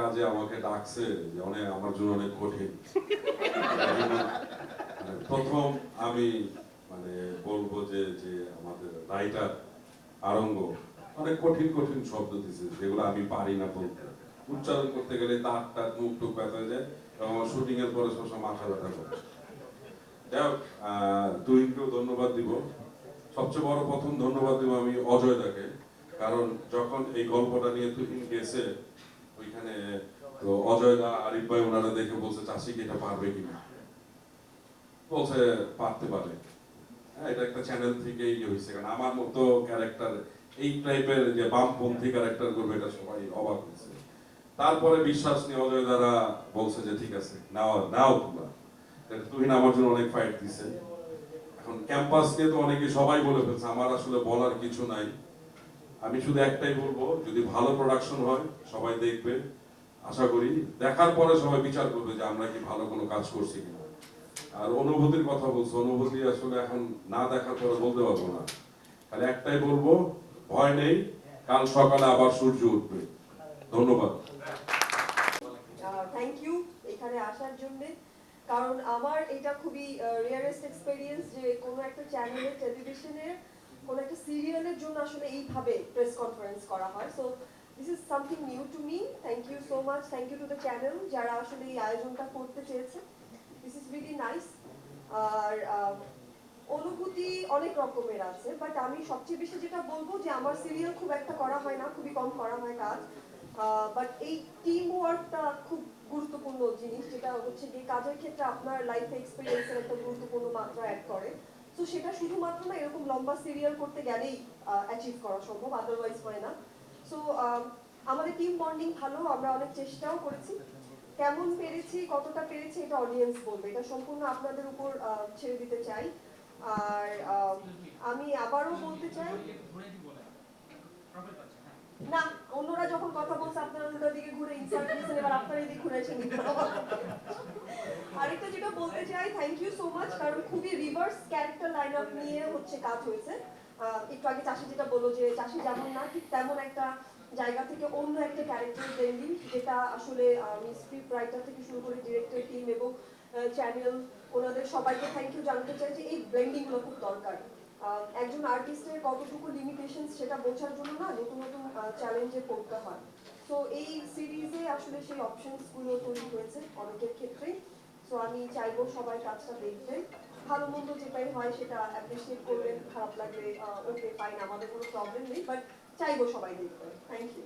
কাজে আমাকে ডাকছে যে অনেক আমার জন্য অনেক কঠিন। প্রথম আমি মানে বলবো যে যে আমাদের রাইটার আরঙ্গ অনেক কঠিন কঠিন শব্দ দিছে যেগুলো আমি পারি না বলতে, উচ্চারণ করতে গেলে তার তার মুখ টুক ব্যথা হয়ে যায় এবং আমার শুটিং এর পরে সবসময় মাথা ব্যথা করে। যাই হোক, তুহিনকেও ধন্যবাদ দিব। সবচেয়ে বড় প্রথম ধন্যবাদ দিব আমি অজয়দাকে, কারণ যখন এই গল্পটা নিয়ে তুহিন গেছে ওইখানে, তো অজয়দা আরিফ ভাই ওনারা দেখে বলছে চাষি কি এটা পারবে কিনা, বলছে পারতে পারে। হ্যাঁ, এটা একটা চ্যানেল থেকেই হয়েছে, কারণ আমার মতো ক্যারেক্টার এই টাইপের যে বামপন্থী ক্যারেক্টার করবে এটা সবাই অবাক হয়েছে। তারপরে বিশ্বাস নিয়ে অজয় দ্বারা বলছে যে ঠিক আছে নাও নাও তোমরা। তুহিন আমার জন্য অনেক ফাইট দিছে। এখন ক্যাম্পাস নিয়ে তো অনেকে সবাই বলে ফেলছে, আমার আসলে বলার কিছু নাই। আমি শুধু একটাই বলবো, যদি ভালো প্রোডাকশন হয় সবাই দেখবে, আশা করি দেখার পরে সবাই বিচার করবে যে আমরা কি ভালো কোনো কাজ করছি কিনা। আর অনুভূতির কথা বলছো, অনুভূতি আসলে এখন না দেখার পরে বলতে পারবো না, খালি একটাই বলবো, ভয় নেই, কাল সকালে আবার সূর্য উঠবে। ধন্যবাদ। থ্যাংক ইউ এখানে আসার জন্য, কারণ আমার এটা খুবই রিয়ারেস্ট এক্সপেরিয়েন্স যে কোনো একটা চ্যানেলে টেলিভিশনে কোনো একটা সিরিয়ালের জন্য আসলে এইভাবে প্রেস কনফারেন্স করা হয়। So this is something new to me. Thank you so much, thank you to the channel যারা আসলে এই আয়োজনটা করতে চেয়েছে। This is really nice. আর অনুভূতি অনেক রকমের আছে, বাট আমি সবচেয়ে বেশি যেটা বলবো যে আমার সিরিয়াল খুব একটা করা হয় না, খুবই কম করা হয় কাজ, বাট এই টিম ওয়ার্কটা খুব গুরুত্বপূর্ণ জিনিস, যেটা হচ্ছে যে কাজের ক্ষেত্রে আপনার লাইফ এক্সপিরিয়েন্সের একটা গুরুত্বপূর্ণ মাত্রা অ্যাড করে। তো সেটা শুধুমাত্র না এরকম লম্বা সিরিয়াল করতে গেলেই অ্যাচিভ করা সম্ভব, আদারওয়াইজ হয় না। সো আমাদের টিম বন্ডিং ভালো, আমরা অনেক চেষ্টাও করেছি। কেমন পেরেছি, কতটা পেরেছি এটা অডিয়েন্স বলবে, এটা সম্পূর্ণ আপনাদের উপর ছেড়ে দিতে চাই। আর আমি আবারও বলতে চাই, না অন্যরা যখন কথা বলছে আপনারা উল্টো দিকে ঘুরে ইনসাল্ট দিয়েছেন, এবার আপনারা এদিকে ঘুরেছেন। আরেকটা যেটা বলতে চাই, থ্যাংক ইউ সো মাচ, কারণ খুবই রিভার্স ক্যারেক্টার লাইন আপ নিয়ে হচ্ছে কাজ হয়েছে। একটু আগে চাষি যেটা বললো যে চাষি যেমন না ঠিক তেমন একটা জায়গা থেকে অন্য একটা ক্যারেক্টার ব্লেন্ডিং, যেটা আসলে স্ক্রিপ্ট রাইটার থেকে শুরু করে ডিরেক্টর টিম এবং চ্যানেল ওনাদের সবাইকে থ্যাংক ইউ জানাতে চাই যে এই ব্লেন্ডিংগুলো খুব দরকার। একজন আর্টিস্টের কতটুকু লিমিটেশন সেটা বোঝার জন্য না নতুন নতুন চ্যালেঞ্জে পড়তে হয়। তো এই সিরিজে আসলে সেই অপশনসগুলো তৈরি হয়েছে অনেকের ক্ষেত্রেই। সো আমি চাইবো সবাই কাজটা দেখবেন, ভালো মন্দ যেটাই হয় সেটা অ্যাপ্রিসিয়েট করবেন, খারাপ লাগলে ওকে ফাইন, আমাদের কোনো প্রবলেম নেই, বাট চাইবো সবাই দেখবেন। Thank you.